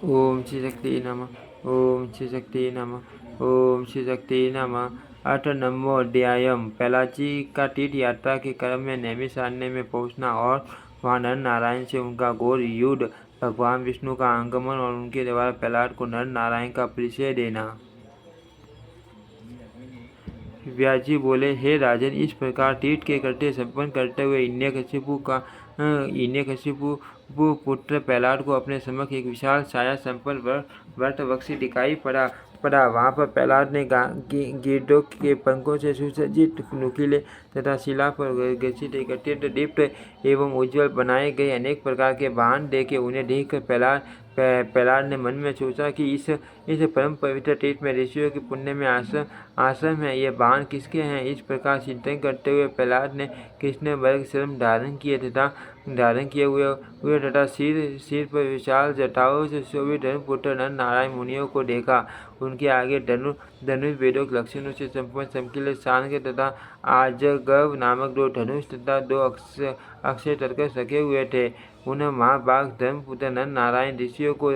ओम श्री शक्ति नमः। ओम श्री शक्ति नमः। ओम श्री शक्ति नमः। अथ नमोऽध्यायम्। प्रहलाद का तीर्थ यात्रा के क्रम में नैमिषारण्य में पहुंचना और वहां नर नारायण से उनका घोर युद्ध, भगवान विष्णु का आगमन और उनके द्वारा प्रहलाद को नर नारायण का परिचय देना। व्यास जी बोले, हे राजन, इस प्रकार तीर्थ के कृत्य संपन्न करते हुए हिरण्यकशिपु पुत्र प्रहलाद को अपने समक्ष एक विशाल छाया संपन्न वट वृक्ष दिखाई पड़ा। वहाँ पर प्रहलाद ने गिद्धों के पंखों से सुसज्जित नुकीले तथा शिला पर घसित एक अत्यंत दीप्त एवं उज्ज्वल बनाए गए अनेक प्रकार के वाहन देखे। उन्हें देखकर प्रहलाद ने मन में सोचा कि इस परम पवित्र तीर्थ में ऋषियों के पुण्य में आश्रम है। ये वाहन किसके हैं? इस प्रकार चिंतन करते हुए प्रहलाद ने कृष्ण वर्ग श्रम धारण किए हुए तथा सिर पर विशाल जटाओं से शोभित धर्मपुत्र नर नारायण मुनियों को देखा। उनके आगे धनुष वेदों के लक्षणों से संपन्न चमकीले सांग तथा आजगव नामक दो धनुष तथा दो अक्षय तर्कस रखे हुए थे। उन महाभाग धर्मपुत्र नर नारायण ऋषियों को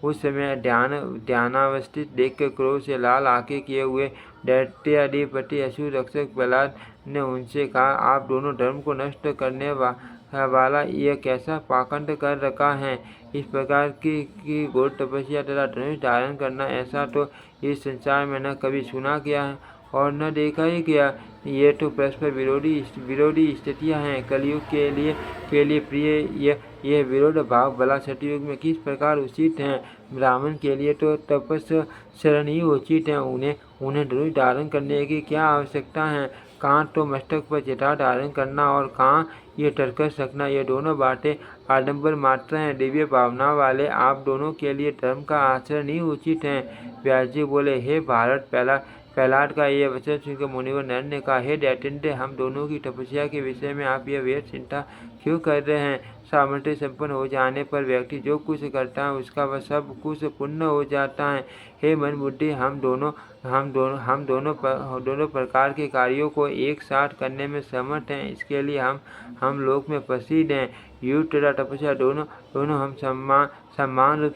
उस समय ध्यानावस्थित देखकर क्रोध से लाल आंखें किए हुए दैत्याधिपति असुर रक्षक प्रहलाद ने उनसे कहा, आप दोनों धर्म को नष्ट करने वाला यह कैसा पाखंड कर रखा है? इस प्रकार की घोर तपस्या तथा धनुष धारण करना, ऐसा तो इस संसार में न कभी सुना गया है और न देखा ही गया। ये तो परस्पर विरोधी स्थितियां हैं। कलयुग के लिए प्रिय यह विरोध भाव भला सतयुग में किस प्रकार उचित है? ब्राह्मण के लिए तो तपस्या ही उचित है। उन्हें धनुष धारण करने की क्या आवश्यकता है? कहाँ तो मस्तक पर जटा धारण करना और कहाँ ये टर्कस रखना, ये दोनों बातें आडंबर मात्र हैं। दिव्य भावना वाले आप दोनों के लिए धर्म का आचरण ही उचित है। व्यास जी बोले, हे भारत, प्रहलाद का यह वचन सुनकर मुनिवर नर ने कहा, हे दैत्येंद्र, हम दोनों की तपस्या के विषय में आप यह व्यर्थ चिंता क्यों कर रहे हैं? सामर्थ्य संपन्न हो जाने पर व्यक्ति जो कुछ करता है उसका वह सब कुछ पूर्ण हो जाता है। हे मन बुद्धि, हम दोनों प्रकार के कार्यों को एक साथ करने में समर्थ हैं। इसके लिए हम लोक में प्रसिद्ध हैं। युद्ध तथा तपस्या दोनों हम समान रूप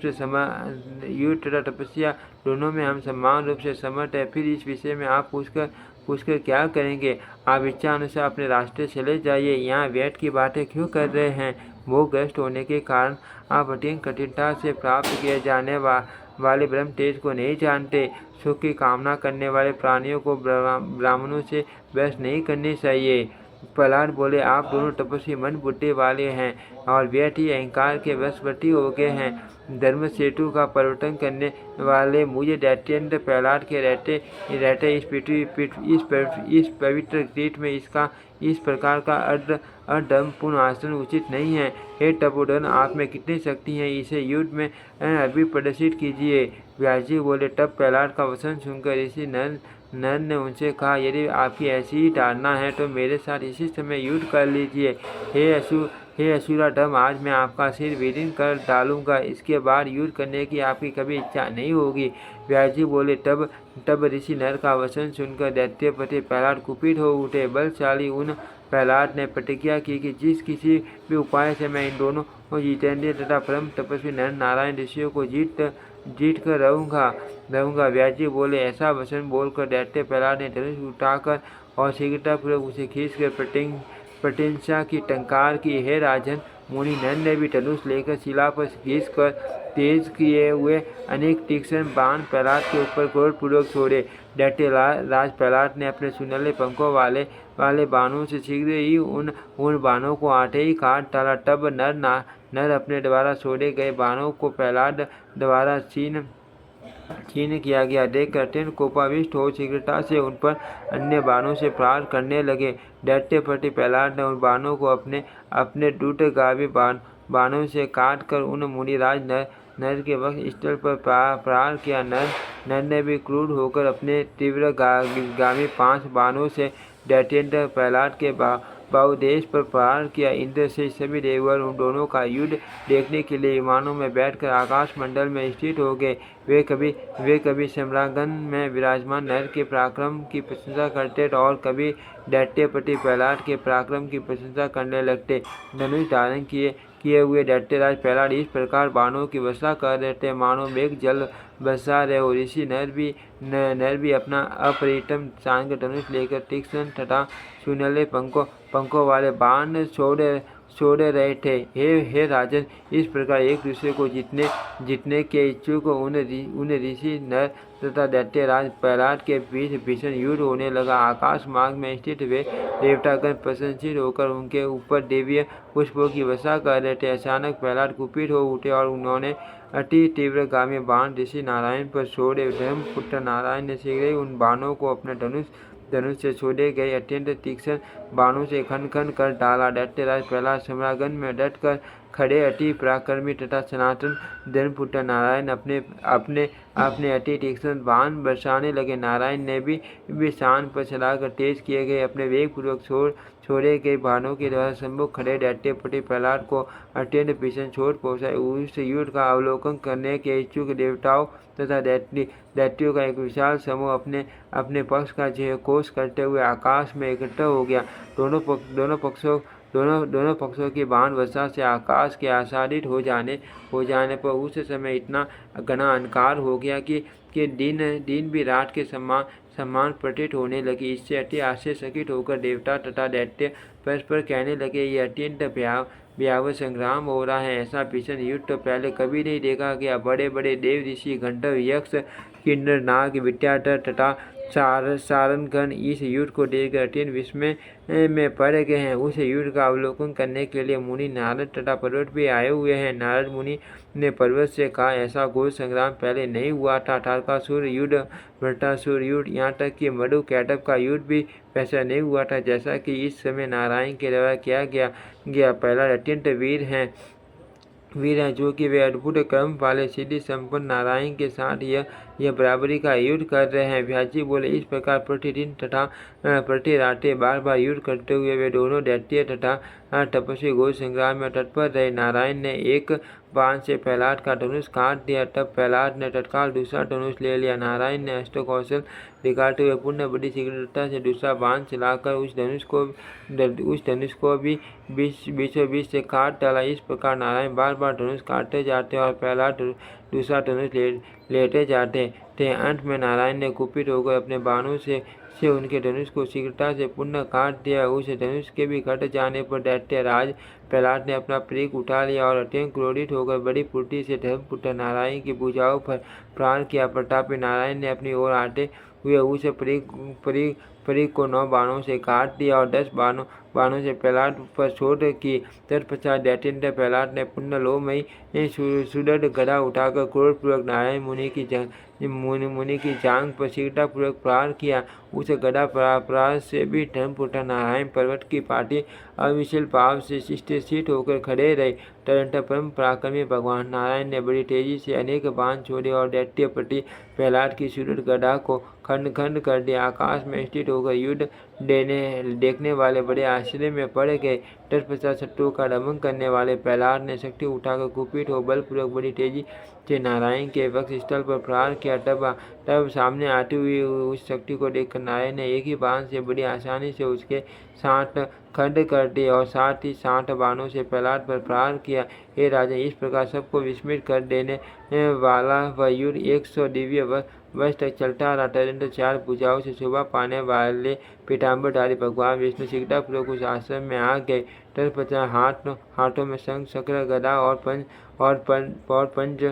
से समर्थ है। फिर इस विषय में आप पूछकर क्या करेंगे? आप इच्छा अनुसार अपने रास्ते चले जाइए। यहाँ व्यर्थ की बातें क्यों कर रहे हैं? मोहग्रस्त होने के कारण आप अत्यंत कठिनता से प्राप्त किए जाने वाले ब्रह्म तेज को नहीं जानते। सुख की कामना करने वाले प्राणियों को ब्राह्मणों से बहस नहीं करनी चाहिए। प्रहलाद बोले, आप दोनों तपस्वी मन बुद्धि वाले हैं और व्यर्थ ही अहंकार के वशवर्ती हो गए हैं। धर्म सेतु का परिवर्तन करने वाले मुझे दैत्येंद्र प्रहलाद के रहते इस पवित्र तीर्थ में इस प्रकार का अधर्मपूर्ण आचरण उचित नहीं है। हे तपोधन, आप में कितनी शक्ति है, इसे युद्ध में अभी प्रदर्शित कीजिए। व्यास जी बोले, तब प्रहलाद का वचन सुनकर ऋषि नर ने उनसे कहा, यदि आपकी ऐसी ही धारणा है तो मेरे साथ इसी समय युद्ध कर लीजिए। हे असुराधम, आज मैं आपका सिर विदीर्ण कर डालूंगा। इसके बाद युद्ध करने की आपकी कभी इच्छा नहीं होगी। व्यास जी बोले, तब ऋषि नर का वचन सुनकर दैत्यपति प्रहलाद कुपित हो उठे। बलशाली उन प्रहलाद ने प्रतिज्ञा की कि जिस किसी भी उपाय से मैं इन दोनों जितेंद्र तथा परम तपस्वी नर नारायण ऋषियों को जीत कर रहूँगा। व्यास जी बोले, ऐसा वचन बोलकर दैत्य प्रहलाद ने धनुष उठाकर और शीघ्रतापूर्वक उसे खींचकर प्रत्यंचा की टंकार की। हे राजन, मुनि नर ने भी धनुष लेकर शिला पर खींचकर तेज किए हुए अनेक तीक्ष्ण बाण प्रहलाद के ऊपर क्रोधपूर्वक छोड़े। दैत्य राज प्रहलाद ने अपने सुनहले पंखों वाले बाणों से शीघ्र ही उन बाणों को आते ही काट डाला। तब नर अपने द्वारा छोड़े गए बाणों को प्रहलाद द्वारा छीन किया गया देखकर अत्यंत कोपाविष्ट हो शीघ्रता से उन पर अन्य बाणों से प्रहार करने लगे। दैत्यपति प्रहलाद ने उन बाणों को अपने द्रुतगामी बाणों से काट कर उन मुनिराज नर के वक्ष स्थल पर प्रहार किया। नर ने भी क्रुद्ध होकर अपने तीव्रगामी 5 बाणों से दैत्येंद्र प्रहलाद के बाहुदेश पर प्रहार किया। इंद्र से सभी देवगण उन दोनों का युद्ध देखने के लिए विमानों में बैठकर आकाश मंडल में स्थित हो गए। वे कभी सम्रांगण में विराजमान नर के पराक्रम की प्रशंसा करते और कभी दैत्यपति प्रहलाद के पराक्रम की प्रशंसा करने लगते। धनुष धारण किए हुए दैत्यराज प्रहलाद इस प्रकार बाणों की वर्षा कर रहे थे मानो मेघ जल बरसा रहे हो। ऋषि नर भी अपना अपरिटम सांग धनुष लेकर तीक्ष्ण तथा सुनहले पंखों वाले बाण छोड़ रहे थे। हे राजन, इस प्रकार एक दूसरे को जीतने के इच्छुक उन ऋषि नर तथा दैत्यराज प्रहलाद के बीच भीषण युद्ध होने लगा। आकाश मार्ग में स्थित वे देवतागण प्रसन्नचित्त होकर उनके ऊपर दिव्य पुष्पों की वर्षा कर रहे थे। अचानक प्रहलाद कुपित हो उठे और उन्होंने अति तीव्रगामी बाण ऋषि नारायण पर छोड़े। धर्मपुत्र नारायण ने शीघ्र ही उन बाणों को अपने धनुष से छोड़े गए अत्यंत तीक्ष्ण बाणों से खंड कर डाला। दैत्यराज प्रहलाद सम्रागण में डट कर खड़े अति पराक्रमी तथा सनातन धर्मपुत्र नारायण अपने अति तीक्ष्ण बाण बरसाने लगे। नारायण ने भी शान पर चलाकर तेज किए गए अपने वेगपूर्वक छोड़े गए बाणों के द्वारा सम्मुख खड़े दैत्यपति प्रहलाद को अत्यंत भीषण चोट पहुंचाई। उस युद्ध का अवलोकन करने के इच्छुक देवताओं तथा दैत्यों का एक विशाल समूह अपने पक्ष का जयघोष करते हुए आकाश में इकट्ठा हो गया। दोनों पक्षों की बाण वर्षा से आकाश के आच्छादित हो जाने पर उस समय इतना घना अंधकार हो गया कि दिन भी रात के समान प्रतीत होने लगी। इससे अति आश्चर्यचकित होकर देवता तथा दैत्य परस्पर कहने लगे, ये अत्यंत भयावह संग्राम हो रहा है। ऐसा भीषण युद्ध तो पहले कभी नहीं देखा गया। बड़े बड़े देव ऋषि गंधर्व यक्ष किन्नर नाग विद्याधर तथा सारणगण इस युद्ध को देखकर अत्यंत विस्मय में पड़ गए हैं। उस युद्ध का अवलोकन करने के लिए मुनि नारद तथा पर्वत भी आए हुए हैं। नारद मुनि ने पर्वत से कहा, ऐसा घोर संग्राम पहले नहीं हुआ था। तारकासुर युद्ध, वृत्रासुर युद्ध, यहाँ तक कि मधु कैटभ का युद्ध भी वैसा नहीं हुआ था जैसा कि इस समय नारायण के द्वारा किया गया। पहला अत्यंत वीर हैं जो कि वे अद्भुत कर्म वाले सिद्धि संपन्न नारायण के साथ यह बराबरी का युद्ध कर रहे हैं। व्यास बोले, इस प्रकार प्रतिदिन तथा प्रति रात्रि बार युद्ध करते हुए वे दोनों दैत्य तथा तपस्वी घोर संग्राम में तत्पर रहे। नारायण ने एक बाण से प्रहलाद का धनुष काट दिया, तब प्रहलाद ने तत्काल दूसरा धनुष ले लिया। नारायण ने अष्टकौशल दिखाते हुए पुनः बड़ी शीघ्रता से दूसरा बाण चलाकर उस धनुष को भी बीचों बीच से काट डाला। इस प्रकार नारायण बार धनुष काटते जाते और प्रहलाद दूसरा धनुष लेते जाते थे। अंत में नारायण ने कुपित होकर अपने बाणों से उनके धनुष को शीघ्रता से पुनः काट दिया। उस धनुष के भी कट जाने पर दैत्यराज प्रहलाद ने अपना परीक उठा लिया और अत्यंत क्रोधित होकर बड़ी फुर्ती से धर्मपुत्र नारायण की भुजाओं पर प्रहार किया। प्रतापी नारायण ने अपनी ओर आते हुए उस परीक को 9 बाणों से काट दिया और 10 बाणों से प्रहलाद पर छोड़ की। तत्पश्चात दैत्येंद्र प्रहलाद ने पुनः लोमयी सुदृढ़ गदा उठाकर क्रोधपूर्वक नारायण मुनि की जांघ पर शीघ्रतापूर्वक प्रहार किया। उस गदा प्रहार से भी धर्मपुत्र नारायण पर्वत की पाटी अविचल भाव से स्थिर होकर खड़े रहे। तदनंतर परम पराक्रमी भगवान नारायण ने बड़ी तेजी से अनेक बाण छोड़े और दैत्यपति प्रहलाद की सुदृढ़ गदा को खंड कर दिया। आकाश में स्थित होकर युद्ध देखने वाले बड़े आश्चर्य में पड़ गए। तत्पश्चात शत्रुओं का दमन करने वाले प्रहलाद ने शक्ति उठाकर कुपित हो बलपूर्वक बड़ी तेजी से नारायण के वक्ष स्थल पर प्रहार किया। तब सामने आती हुई उस शक्ति को देखकर नारायण ने एक ही बाण से बड़ी आसानी से उसके 60 खंड कर दिए और साथ ही 60 बाणों से प्रहलाद पर प्रहार किया। हे राजन, इस प्रकार सबको विस्मित कर देने वाला वह युद्ध 100 दिव्य वर्ष तक चलता रहा। तदनंतर 4 भुजाओं से शोभा पाने वाले पीताम्बरधारी भगवान विष्णु शीघ्रतापूर्वक उस आश्रम में आ गए। तत्पश्चात हाथों में शंख चक्र गदा और पंच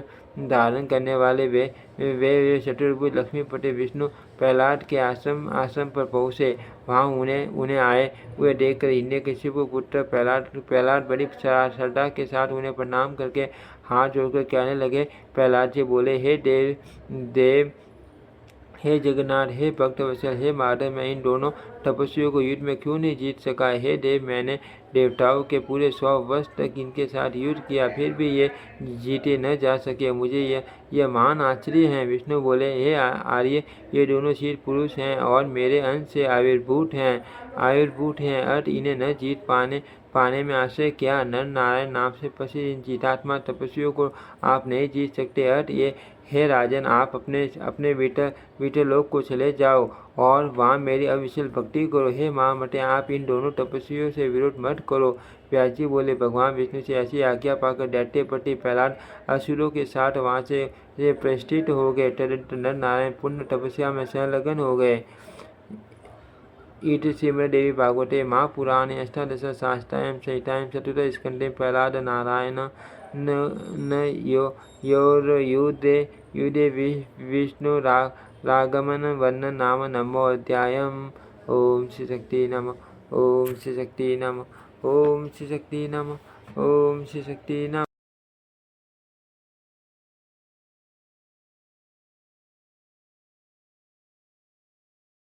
धारण करने वाले वे चतुर्भुज लक्ष्मीपति विष्णु प्रहलाद के आश्रम पर पहुँचे। वहाँ उन्हें आए हुए देखकर हिरण्यकशिपु पुत्र प्रहलाद बड़ी श्रद्धा के साथ उन्हें प्रणाम करके हाथ जोड़कर कहने लगे। प्रहलाद जी बोले, हे देव, हे जगन्नाथ, हे भक्तवत्सल, हे माधव, मैं इन दोनों तपस्वियों को युद्ध में क्यों नहीं जीत सका। हे देव, मैंने देवताओं के पूरे 100 वर्ष तक इनके साथ युद्ध किया, फिर भी ये जीते न जा सके। मुझे यह महान आश्चर्य है। विष्णु बोले, हे आर्य, ये दोनों शील पुरुष हैं और मेरे अंश से आविर्भूत हैं। अर्थ इन्हें न जीत पाने में आश्चर्य क्या। नर नारायण नाम से प्रसिद्ध इन जीतात्मा तपस्वियों को आप नहीं जीत सकते। अर्थ ये, हे राजन, आप अपने भीतर लोक को चले जाओ और वहाँ मेरी अविचल भक्ति भक्ति करो। हे महामते, आप इन दोनों तपस्वियों से विरोध मत करो। व्यास जी बोले, भगवान विष्णु से ऐसी आज्ञा पाकर दैत्यपति प्रहलाद असुरों के साथ वहाँ से प्रतिष्ठित हो गए। तदंतर नर नारायण पुण्य तपस्या में संलग्न हो गए। इति श्रीमद्देवी भागवते महापुराणे अष्टादशशास्त्रायां संहितायां चतुर्थस्कन्धे प्रहलाद नारायण युद्धे विष्णु रागमन वर्णन नाम नमोऽध्यायम्। ओम श्री शक्ति नमः। ओम श्री शक्ति नमः। ओम श्री शक्ति नमः। ओम श्री शक्ति नमः।